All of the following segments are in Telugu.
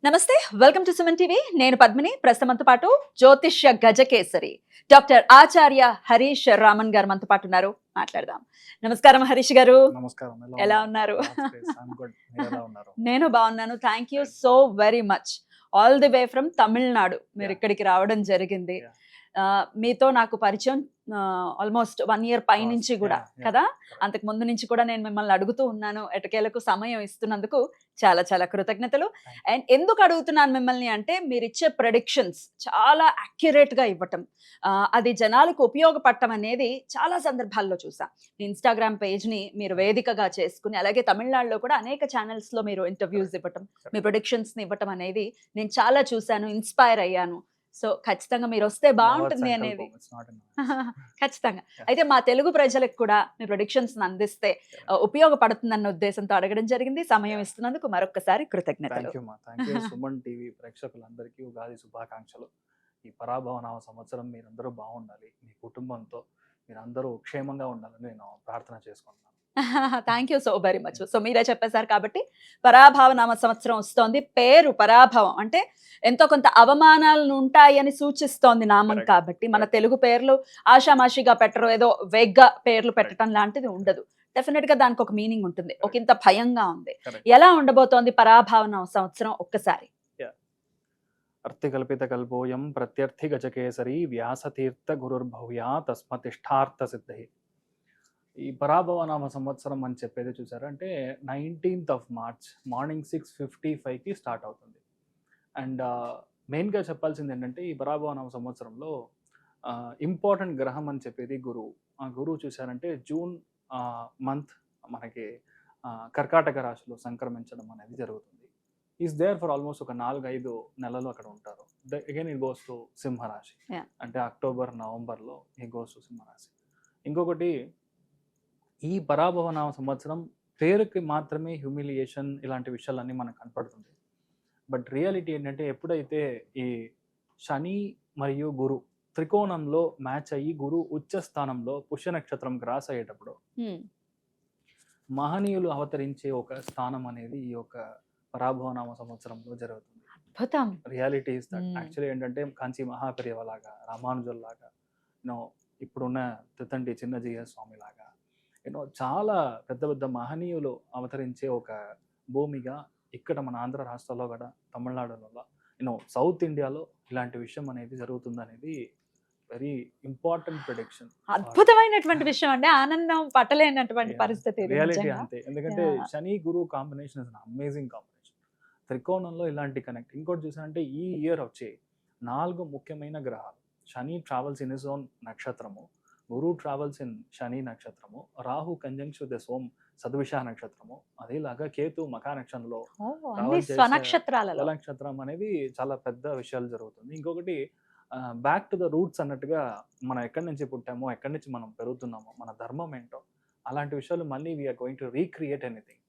నమస్తే, వెల్కమ్ టు సుమన్ టీవీ. నేను పద్మిని. ప్రస్తుతం మనతో పాటు జ్యోతిష్య గజకేసరి డాక్టర్ ఆచార్య హరీష్ రామన్ గారు మనతో పాటు ఉన్నారు. మాట్లాడదాం. నమస్కారం హరీష్ గారు. నమస్కారం. ఎలా ఉన్నారు? నేను బాగున్నాను. Thank you so very much. All the way from Tamil Nadu మీరు ఇక్కడికి రావడం జరిగింది. మీతో నాకు పరిచయం ఆల్మోస్ట్ 1 year పైనుంచి కూడా కదా. అంతకు ముందు నుంచి కూడా నేను మిమ్మల్ని అడుగుతూ ఉన్నాను. ఎటకేలకు సమయం ఇస్తున్నందుకు చాలా చాలా కృతజ్ఞతలు. అండ్ ఎందుకు అడుగుతున్నాను మిమ్మల్ని అంటే, మీరు ఇచ్చే ప్రెడిక్షన్స్ చాలా అక్యురేట్ గా ఇవ్వటం, అది జనాలకు ఉపయోగపడటం అనేది చాలా సందర్భాల్లో చూసా. ఇన్స్టాగ్రామ్ పేజ్ ని మీరు వేదికగా చేసుకుని, అలాగే తమిళనాడులో కూడా అనేక ఛానల్స్ లో మీరు ఇంటర్వ్యూస్ ఇవ్వటం, మీ ప్రొడిక్షన్స్ ని ఇవ్వటం అనేది నేను చాలా చూశాను, ఇన్స్పైర్ అయ్యాను. సో ఖచ్చితంగా మీరు వస్తే బాగుంటుంది అనేది ఖచ్చితంగా. అయితే మా తెలుగు ప్రజలకు కూడా మీ ప్రొడిక్షన్స్ అందిస్తే ఉపయోగపడుతుందన్న ఉద్దేశంతో అడగడం జరిగింది. సమయం ఇస్తున్నందుకు మరొకసారి కృతజ్ఞతలు. సుమన్ టీవీ ప్రేక్షకులందరికీ ఉగాది శుభాకాంక్షలు. ఈ పరాభవనామ సంవత్సరం మీరందరూ బాగుండాలి, మీ కుటుంబంతో మీరందరూ క్షేమంగా ఉండాలని నేను ప్రార్థన చేసుకుంటున్నాను. Thank you so very much. So మీరే చెప్పేశారు కాబట్టి, పరాభవనామ సంవత్సరం వస్తోంది. పేరు పరాభవం అంటే ఎంతో కొంత అవమానాలను ఉంటాయని సూచిస్తోంది నామం కాబట్టి, మన తెలుగు పేర్లు ఆషామాషిగా పెట్టరు, ఏదో వేగ్గా పేర్లు పెట్టడం లాంటిది ఉండదు. డెఫినెట్ గా దానికి ఒక మీనింగ్ ఉంటుంది. ఒక ఇంత భయంగా ఉంది. ఎలా ఉండబోతోంది పరాభవనామ సంవత్సరం ఒక్కసారి? అర్థికల్పిత కల్పోయం ప్రత్యర్థి గజకేసరి వ్యాసతీర్థ గురుర్భవ్యా తస్మతిష్టార్థ సిద్ధి. ఈ పరాభవనామ సంవత్సరం అని చెప్పేది చూసారా అంటే 19th of March మార్నింగ్ 6:55కి స్టార్ట్ అవుతుంది. అండ్ మెయిన్గా చెప్పాల్సింది ఏంటంటే, ఈ పరాభవనామ సంవత్సరంలో ఇంపార్టెంట్ గ్రహం అని చెప్పేది గురువు. ఆ గురువు చూసారంటే జూన్ మంత్ మనకి కర్కాటక రాశిలో సంక్రమించడం అనేది జరుగుతుంది. ఈస్ దేర్ ఫర్ ఆల్మోస్ట్ ఒక 4-5 నెలలు అక్కడ ఉంటారు. అగైన్ ఇట్ గోస్ టు సింహరాశి. అంటే అక్టోబర్ నవంబర్లో ఈ గోస్ టు సింహరాశి. ఇంకొకటి, ఈ పరాభవనామ సంవత్సరం పేరుకి మాత్రమే హ్యూమిలియేషన్ ఇలాంటి విషయాలన్నీ మనకు కనపడుతుంది. బట్ రియాలిటీ ఏంటంటే, ఎప్పుడైతే ఈ శని మరియు గురు త్రికోణంలో మ్యాచ్ అయ్యి గురు ఉచ్చ స్థానంలో పుష్య నక్షత్రం క్రాస్ అయ్యేటప్పుడు మహనీయులు అవతరించే ఒక స్థానం అనేది ఈ యొక్క పరాభవనామ సంవత్సరంలో జరుగుతుంది. Reality is that. యాక్చువల్లీ ఏంటంటే, కాంచి మహాపెరియవ లాగా, రామానుజుల లాగా, ఇప్పుడున్న తితండి చిన్నజీయ స్వామి లాగా, చాలా పెద్ద పెద్ద మహనీయులు అవతరించే ఒక భూమిగా ఇక్కడ మన ఆంధ్ర రాష్ట్రాల్లో కూడా, తమిళనాడులో, సౌత్ ఇండియాలో ఇలాంటి విషయం అనేది జరుగుతుంది అనేది వెరీ ఇంపార్టెంట్ ప్రెడిక్షన్. అద్భుతమైనటువంటి విషయం అండి. ఆనందం పట్టలేనటువంటి పరిస్థితి. రియాలిటీ అంతే. ఎందుకంటే శని గురు కాంబినేషన్ ఇస్ అమేజింగ్ కాంబినేషన్. త్రికోణంలో ఇలాంటి కనెక్ట్. ఇంకోటి చూసారంటే, ఈ ఇయర్ వచ్చే 4 ముఖ్యమైన గ్రహాలు. శని ట్రావెల్స్ ఇన్ హిస్ ఓన్ నక్షత్రము, గురు ట్రావెల్స్ ఇన్ శని నక్షత్రము, రాహు కంజంక్షన్ విత్ దిస్ ఓం సద్విష నక్షత్రము, అదేలాగా కేతు మఖా నక్షత్రంలో నక్షత్రం అనేది చాలా పెద్ద విషయాలు జరుగుతుంది. ఇంకొకటి, బ్యాక్ టు ద రూట్స్ అన్నట్టుగా, మనం ఎక్కడి నుంచి పుట్టామో, ఎక్కడి నుంచి మనం పెరుగుతున్నామో, మన ధర్మం ఏంటో, అలాంటి విషయాలు మళ్ళీ we're going to recreate anything.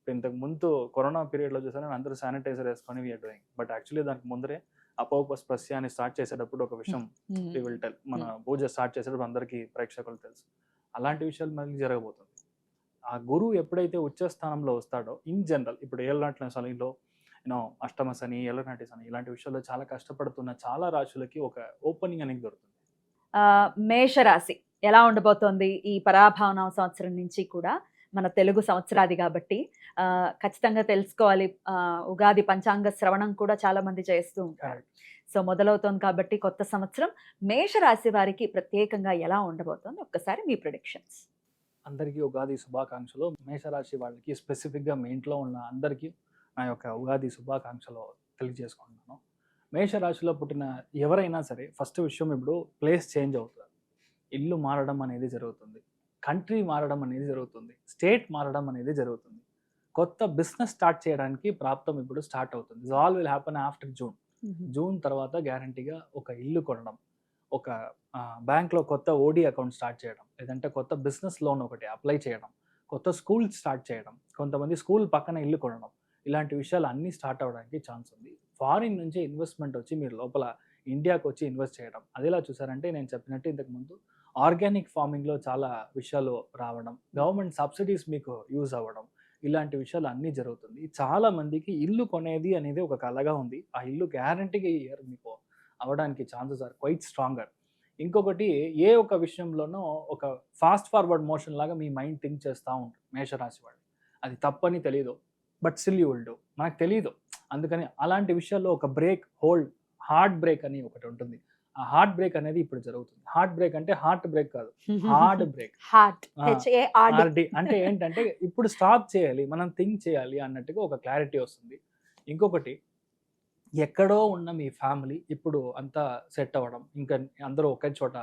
ఇంతకు ముందు కరోనా పీరియడ్లో చూసాను అందరూ శానిటైజర్ వేసుకొని వీఆర్ డూయింగ్. బట్ యాక్చువల్లీ దానికి ముందరే అపోపస్పస్యాన్ని స్టార్ట్ చేసేటప్పుడు ఒక విషయం వి విల్ టెల్. మన పూజ స్టార్ట్ చేసేటప్పుడు అందరికీ ప్రేక్షకులు తెలుసు. అలాంటి విషయాలు మళ్ళీ జరగబోతుంది. ఆ గురువు ఎప్పుడైతే ఉచ్చ స్థానంలో వస్తాడో, ఇన్ జనరల్ ఇప్పుడు ఏళ్ళనాటి శనిలో, అష్టమ శని, ఏళ్ళనాటి శని ఇలాంటి విషయాల్లో చాలా కష్టపడుతున్న చాలా రాశులకి ఒక ఓపెనింగ్ అనేది దొరుకుతుంది. మేషరాశి ఎలా ఉండబోతోంది ఈ పరాభవనామ సంవత్సరం నుంచి కూడా? మన తెలుగు సంవత్సరాది కాబట్టి ఖచ్చితంగా తెలుసుకోవాలి. ఉగాది పంచాంగ శ్రవణం కూడా చాలా మంది చేస్తూ ఉంటారు. సో మొదలవుతోంది కాబట్టి కొత్త సంవత్సరం మేషరాశి వారికి ప్రత్యేకంగా ఎలా ఉండబోతోంది? ఒక్కసారి మీ ప్రెడిక్షన్స్. అందరికీ ఉగాది శుభాకాంక్షలు. మేషరాశి వాళ్ళకి స్పెసిఫిక్గా మీ ఇంట్లో ఉన్న అందరికీ నా యొక్క ఉగాది శుభాకాంక్షలు తెలియజేసుకుంటున్నాను. మేషరాశిలో పుట్టిన ఎవరైనా సరే ఫస్ట్ విషయం, ఇప్పుడు ప్లేస్ చేంజ్ అవుతుంది, ఇల్లు మారడం అనేది జరుగుతుంది, కంట్రీ మారడం అనేది జరుగుతుంది, స్టేట్ మారడం అనేది జరుగుతుంది, కొత్త బిజినెస్ స్టార్ట్ చేయడానికి ప్రాప్తం ఇప్పుడు స్టార్ట్ అవుతుంది. This all will happen after June. June తర్వాత గ్యారంటీగా ఒక ఇల్లు కొనడం, ఒక బ్యాంక్లో కొత్త ఓడి అకౌంట్ స్టార్ట్ చేయడం, లేదంటే కొత్త బిజినెస్ లోన్ ఒకటి అప్లై చేయడం, కొత్త స్కూల్ స్టార్ట్ చేయడం, కొంతమంది స్కూల్ పక్కన ఇల్లు కొనడం, ఇలాంటి విషయాలు అన్నీ స్టార్ట్ అవ్వడానికి ఛాన్స్ ఉంది. ఫారిన్ నుంచి ఇన్వెస్ట్మెంట్ వచ్చి మీరు లోపల ఇండియాకి వచ్చి ఇన్వెస్ట్ చేయడం, అదేలా చూసారంటే నేను చెప్పినట్టు ఇంతకుముందు ఆర్గానిక్ ఫార్మింగ్లో చాలా విషయాలు రావడం, గవర్నమెంట్ సబ్సిడీస్ మీకు యూజ్ అవ్వడం, ఇలాంటి విషయాలు అన్నీ జరుగుతుంది. చాలా మందికి ఇల్లు కొనేది అనేది ఒక కలగా ఉంది. ఆ ఇల్లు గ్యారంటీగా ఈ ఇయర్ మీకు అవ్వడానికి ఛాన్సెస్ ఆర్ క్వైట్ స్ట్రాంగర్. ఇంకొకటి, ఏ ఒక్క విషయంలోనో ఒక ఫాస్ట్ ఫార్వర్డ్ మోషన్ లాగా మీ మైండ్ థింక్ చేస్తా ఉంటుంది మేషరాశి వాళ్ళు. అది తప్పని తెలీదు. But still you will do. మనకు తెలీదు. అందుకని అలాంటి విషయాల్లో ఒక బ్రేక్, హోల్డ్, హార్ట్ బ్రేక్ అని ఒకటి ఉంటుంది. ఆ హార్ట్ బ్రేక్ అనేది ఇప్పుడు జరుగుతుంది. హార్ట్ బ్రేక్ అంటే హార్ట్ బ్రేక్ కాదు, హార్డ్ బ్రేక్. హార్ట్ ఆ, HARD. ఆర్డి అంటే ఏంటంటే ఇప్పుడు స్టాప్ చేయాలి, మనం థింక్ చేయాలి అన్నట్టుగా ఒక క్లారిటీ వస్తుంది. ఇంకొకటి, ఎక్కడో ఉన్న మీ ఫ్యామిలీ ఇప్పుడు అంతా సెట్ అవ్వడం, ఇంకా అందరూ ఒకే చోట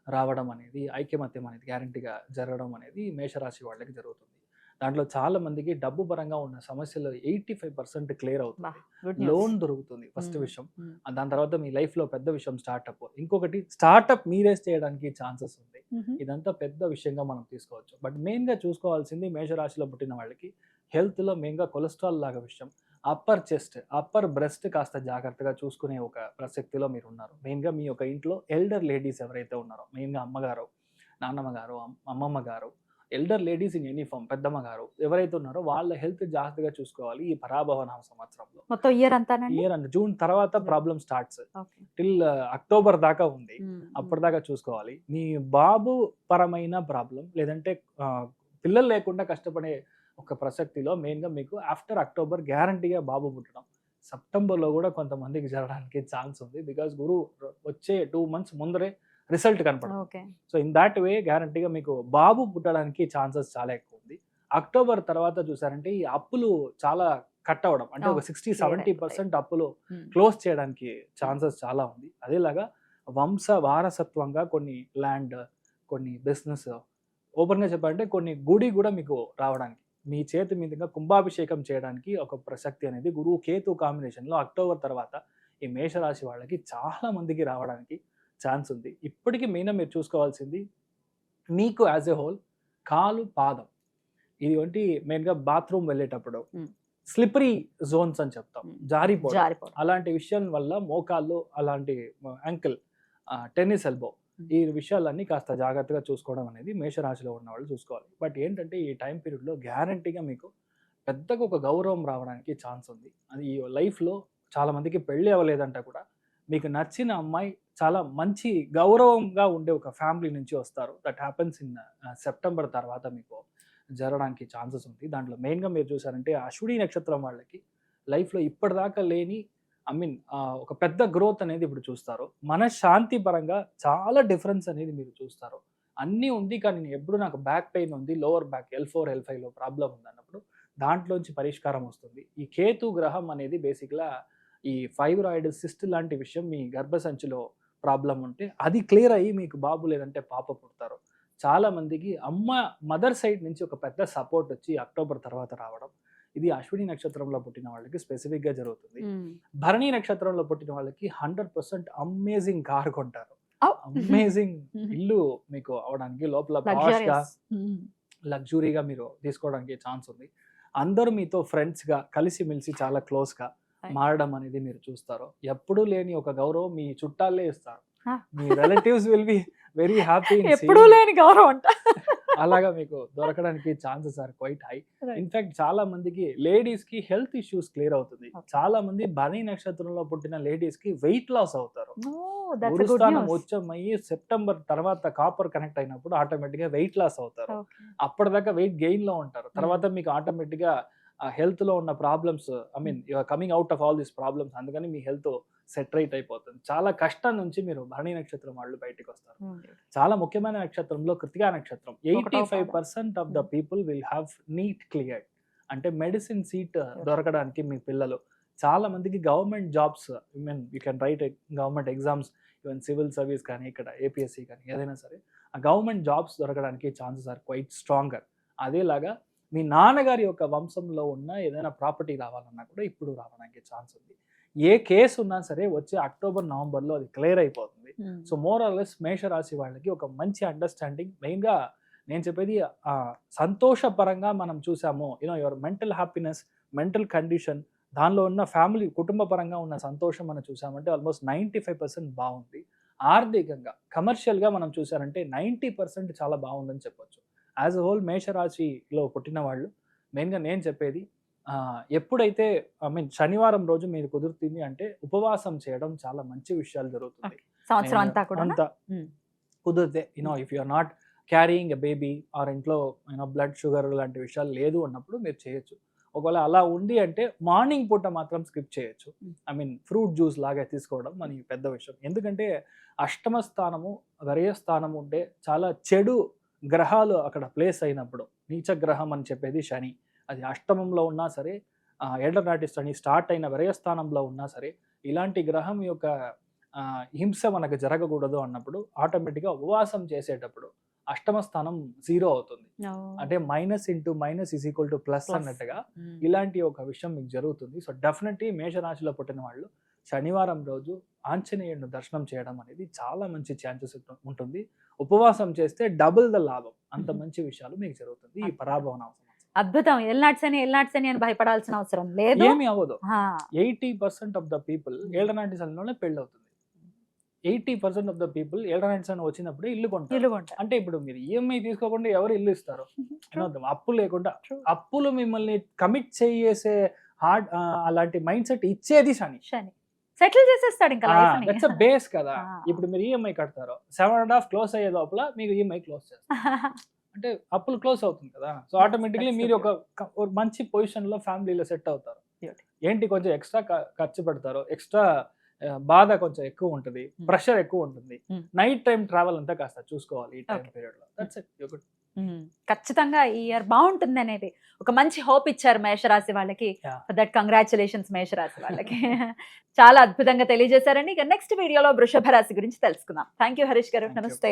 రావడం అనేది, ఐక్యమత్యం అనేది గ్యారంటీగా జరగడం అనేది మేషరాశి వాళ్ళకి జరుగుతుంది. దాంట్లో చాలా మందికి డబ్బు పరంగా ఉన్న సమస్యలు 85% క్లియర్ అవుతుంది. లోన్ దొరుకుతుంది ఫస్ట్ విషయం. దాని తర్వాత మీ లైఫ్లో పెద్ద విషయం స్టార్ట్అప్. ఇంకొకటి, స్టార్ట్అప్ మీరే చేయడానికి ఛాన్సెస్ ఉంది. ఇదంతా పెద్ద విషయంగా మనం తీసుకోవచ్చు. బట్ మెయిన్గా చూసుకోవాల్సింది మేషరాశిలో పుట్టిన వాళ్ళకి హెల్త్లో మెయిన్గా కొలెస్ట్రాల్ లాగా విషయం, అప్పర్ చెస్ట్, అప్పర్ బ్రెస్ట్ కాస్త జాగ్రత్తగా చూసుకునే ఒక ప్రసక్తిలో మీరు ఉన్నారు. మెయిన్గా మీ యొక్క ఇంట్లో ఎల్డర్ లేడీస్ ఎవరైతే ఉన్నారో, మెయిన్గా అమ్మగారు, నాన్నమ్మ గారు, అమ్మమ్మ గారు, elder ladies in any form, పెద్దమ్మ గారు ఎవరైతే ఉన్నారో వాళ్ళ హెల్త్ జాగ్రత్తగా చూసుకోవాలి ఈ పరాభవన సంవత్సరంలో. మొత్తం ఇయర్ అంతానండి. ఇయర్ అంటే జూన్ తర్వాత ప్రాబ్లమ్ స్టార్ట్స్ టిల్ అక్టోబర్ దాకా ఉంది. అప్పటిదాకా చూసుకోవాలి. మీ బాబు పరమైన ప్రాబ్లం, లేదంటే పిల్లలు లేకుండా కష్టపడే ఒక ప్రసక్తిలో మెయిన్గా మీకు ఆఫ్టర్ అక్టోబర్ గ్యారంటీగా బాబు పుట్టడం. సెప్టెంబర్లో కూడా కొంతమందికి జరగడానికి ఛాన్స్ ఉంది. బికాస్ గురు వచ్చే 2 months ముందరే రిజల్ట్ కనపడుతుంది. సో ఇన్ దాట్ వే గ్యారంటీగా మీకు బాబు పుట్టడానికి ఛాన్సెస్ చాలా ఎక్కువ ఉంది. అక్టోబర్ తర్వాత చూసారంటే ఈ అప్పులు చాలా కట్ అవ్వడం, అంటే ఒక 60-70% అప్పులు క్లోజ్ చేయడానికి ఛాన్సెస్ చాలా ఉంది. అదేలాగా వంశ వారసత్వంగా కొన్ని ల్యాండ్, కొన్ని బిజినెస్, ఓపెన్గా చెప్పాలంటే కొన్ని గుడి కూడా మీకు రావడానికి, మీ చేతి మీదుగా కుంభాభిషేకం చేయడానికి ఒక ప్రసక్తి అనేది గురువు కేతు కాంబినేషన్లో అక్టోబర్ తర్వాత ఈ మేషరాశి వాళ్ళకి చాలా మందికి రావడానికి ఛాన్స్ ఉంది. ఇప్పటికీ మెయిన్ మీరు చూసుకోవాల్సింది మీకు యాజ్ ఎ హోల్ కాలు, పాదం, ఇది వంటి మెయిన్గా బాత్రూమ్ వెళ్ళేటప్పుడు స్లిపరీ జోన్స్ అని చెప్తాం, జారిపోవడం, అలాంటి విషయం వల్ల మోకాళ్ళు, అలాంటి యాంకిల్, టెన్నిస్ ఎల్బో, ఈ విషయాలన్నీ కాస్త జాగ్రత్తగా చూసుకోవడం అనేది మేషరాశిలో ఉన్న వాళ్ళు చూసుకోవాలి. బట్ ఏంటంటే ఈ టైం పీరియడ్లో గ్యారంటీగా మీకు పెద్దగా ఒక గౌరవం రావడానికి ఛాన్స్ ఉంది. అది ఈ లైఫ్లో చాలా మందికి పెళ్ళి అవ్వలేదంట కూడా మీకు నచ్చిన అమ్మాయి చాలా మంచి గౌరవంగా ఉండే ఒక ఫ్యామిలీ నుంచి వస్తారు. దట్ హ్యాపెన్స్ ఇన్ సెప్టెంబర్ తర్వాత మీకు జరగడానికి ఛాన్సెస్ ఉంది. దాంట్లో మెయిన్గా మీరు చూసారంటే అశ్విని నక్షత్రం వాళ్ళకి లైఫ్లో ఇప్పటిదాకా లేని ఒక పెద్ద గ్రోత్ అనేది ఇప్పుడు చూస్తారు. మనశ్శాంతి పరంగా చాలా డిఫరెన్స్ అనేది మీరు చూస్తారు. అన్నీ ఉంది, కానీ ఎప్పుడు నాకు బ్యాక్ పెయిన్ ఉంది, లోవర్ బ్యాక్ L4 L5లో ప్రాబ్లం ఉంది అన్నప్పుడు దాంట్లోంచి పరిష్కారం వస్తుంది. ఈ కేతు గ్రహం అనేది బేసిక్గా ఈ ఫైబ్రాయిడ్ సిస్ట్ లాంటి విషయం, మీ గర్భసంచిలో ప్రాబ్లం ఉంటే అది క్లియర్ అయ్యి మీకు బాబు లేదంటే పాప పుడతారు. చాలా మందికి మదర్ సైడ్ నుంచి ఒక పెద్ద సపోర్ట్ వచ్చి అక్టోబర్ తర్వాత రావడం, ఇది అశ్విని నక్షత్రంలో పుట్టిన వాళ్ళకి స్పెసిఫిక్గా జరుగుతుంది. భరణి నక్షత్రంలో పుట్టిన వాళ్ళకి 100% అమేజింగ్ కార్ కొంటారు, అమేజింగ్ ఇల్లు మీకు అవడానికి, లోపల పాష్గా లగ్జరీగా మీరు తీసుకోవడానికి ఛాన్స్ ఉంది. అందరూ మీతో ఫ్రెండ్స్గా కలిసిమెలిసి చాలా క్లోజ్గా మారడం అనేది మీరు చూస్తారు. ఎప్పుడూ లేని ఒక గౌరవం మీ చుట్టాలే ఇస్తారు. మీ relatives will be very happy. ఎప్పుడూ లేని గౌరవం అంట. అలాగా మీకు దొరకడానికి chances are quite high. In fact చాలా మందికి లేడీస్ కి హెల్త్ ఇష్యూస్ క్లియర్ అవుతుంది. చాలా మంది భరణి నక్షత్రంలో పుట్టిన లేడీస్ కి వెయిట్ లాస్ అవుతారు. గురుస్థానం ఉచ్చమయ్యి సెప్టెంబర్ తర్వాత కాపర్ కనెక్ట్ అయినప్పుడు ఆటోమేటిక్ గా వెయిట్ లాస్ అవుతారు. అప్పటిదాకా వెయిట్ గెయిన్ లో ఉంటారు. తర్వాత మీకు ఆటోమేటిక్ గా హెల్త్ లో ఉన్న problems, you are coming out of all these problems. అందుకని మీ హెల్త్ సెట్ రైట్ అయిపోతుంది. చాలా కష్టం నుంచి మీరు భరణి నక్షత్రం వాళ్ళు బయటకు వస్తారు. చాలా ముఖ్యమైన నక్షత్రంలో కృతికా నక్షత్రం. 85% of the people will have NEET cleared, అంటే మెడిసిన్ సీట్ దొరకడానికి మీ పిల్లలు. చాలా మందికి government jobs, you can write government exams, even civil service కానీ, ఇక్కడ ఏపీఎస్సీ కానీ ఏదైనా సరే, ఆ గవర్నమెంట్ జాబ్స్ దొరకడానికి ఛాన్సెస్ ఆర్ క్వైట్ స్ట్రాంగర్. అదేలాగా మీ నాన్నగారి యొక్క వంశంలో ఉన్న ఏదైనా ప్రాపర్టీ రావాలన్నా కూడా ఇప్పుడు రావడానికి ఛాన్స్ ఉంది. ఏ కేసు ఉన్నా సరే వచ్చే అక్టోబర్ నవంబర్లో అది క్లియర్ అయిపోతుంది. సో మోర్ ఆర్ లెస్ మేషరాశి వాళ్ళకి ఒక మంచి అండర్స్టాండింగ్. మెయిన్గా నేను చెప్పేది సంతోషపరంగా మనం చూసాము, your mental happiness, mental condition, దానిలో ఉన్న ఫ్యామిలీ, కుటుంబ పరంగా ఉన్న సంతోషం మనం చూసామంటే ఆల్మోస్ట్ 95% బాగుంది. ఆర్థికంగా, కమర్షియల్గా మనం చూసారంటే 90% చాలా బాగుందని చెప్పొచ్చు. యాజ్ అ హోల్ మేషరాశిలో పుట్టిన వాళ్ళు మెయిన్గా నేను చెప్పేది ఎప్పుడైతే శనివారం రోజు మీరు కుదురుతుంది అంటే ఉపవాసం చేయడం చాలా మంచి విషయాలు జరుగుతుంది. సంవత్సరం అంతా కూడా అంతా కుదిరితే if you are not carrying a baby or ఇంట్లో బ్లడ్ షుగర్ లాంటి విషయాలు లేదు అన్నప్పుడు మీరు చేయొచ్చు. ఒకవేళ అలా ఉంది అంటే మార్నింగ్ పూట మాత్రం స్కిప్ చేయొచ్చు. ఫ్రూట్ జ్యూస్ లాగా తీసుకోవడం మనకి పెద్ద విషయం. ఎందుకంటే అష్టమ స్థానము వ్యయ స్థానము ఉంటే చాలా చెడు గ్రహాలు అక్కడ ప్లేస్ అయినప్పుడు, నీచ గ్రహం అని చెప్పేది శని, అది అష్టమంలో ఉన్నా సరే, ఏళ్లనాటి శని స్టార్ట్ అయిన వ్యయస్థానంలో ఉన్నా సరే, ఇలాంటి గ్రహం యొక్క హింస మనకు జరగకూడదు అన్నప్పుడు ఆటోమేటిక్గా ఉపవాసం చేసేటప్పుడు అష్టమ స్థానం 0 అవుతుంది. అంటే -*- అన్నట్టుగా ఇలాంటి ఒక విషయం మీకు జరుగుతుంది. సో డెఫినెట్లీ మేషరాశిలో పుట్టిన వాళ్ళు శనివారం రోజు ఆంజనేయుడిని దర్శనం చేయడం అనేది చాలా మంచి ఛాన్సెస్ ఉంటుంది. ఉపవాసం చేస్తే డబుల్ ద లాభం. అంత మంచి విషయాలు మీకు జరుగుతుంది ఈ పరాభవన. అద్భుతం. ఎల్నాడ్సని అని భయపడాల్సిన అవసరం లేదు. ఏమి అవ్వదు. 80% ఆఫ్ ద పీపుల్ ఏళ్లనాటి శనిలోనే పెళ్ళి అవుతుంది. 80% ఆఫ్ ద పీపుల్ ఏళ్లనాటి శని వచ్చినప్పుడు ఇల్లు కొంటారు. అంటే ఇప్పుడు మీరు ఈఎంఐ తీసుకోకుండా ఎవరు ఇల్లు ఇస్తారు? అప్పు లేకుండా, అప్పులు మిమ్మల్ని కమిట్ చేసే అలాంటి మైండ్ సెట్ ఇచ్చేది శని. సెటిల్ చేసేస్తాడు ఇంకా లైఫ్ ని. దట్స్ అ బేస్ కదా. ఇప్పుడు మీరు ఈఎంఐ కడతారు, 7.5 క్లోజ్ అయ్యే లోపల మీకు ఈఎంఐ క్లోజ్ చేస్తారు. అంటే అప్పులు క్లోజ్ అవుతుంది కదా. సో ఆటోమేటిక్లీ మీరు ఒక మంచి పొజిషన్ లో ఫ్యామిలీలో సెట్ అవుతారు. ఏంటి కొంచెం ఎక్స్ట్రా ఖర్చు పెడతారు, ఎక్స్ట్రా బాధ కొంచెం ఎక్కువ ఉంటుంది, ప్రెషర్ ఎక్కువ ఉంటుంది. నైట్ టైం ట్రావెల్ అంతా కాస్త చూసుకోవాలి ఈ టైం పీరియడ్ లో. That's it. ఖచ్చితంగా ఈ ఇయర్ బాగుంటుంది అనేది ఒక మంచి హోప్ ఇచ్చారు మేషరాశి వాళ్ళకి. దట్ కంగ్రాచులేషన్స్ మేషరాశి వాళ్ళకి. చాలా అద్భుతంగా తెలియజేశారండి. ఇక నెక్స్ట్ వీడియోలో వృషభ రాశి గురించి తెలుసుకుందాం. థ్యాంక్ యూ హరీష్ గారు. నమస్తే.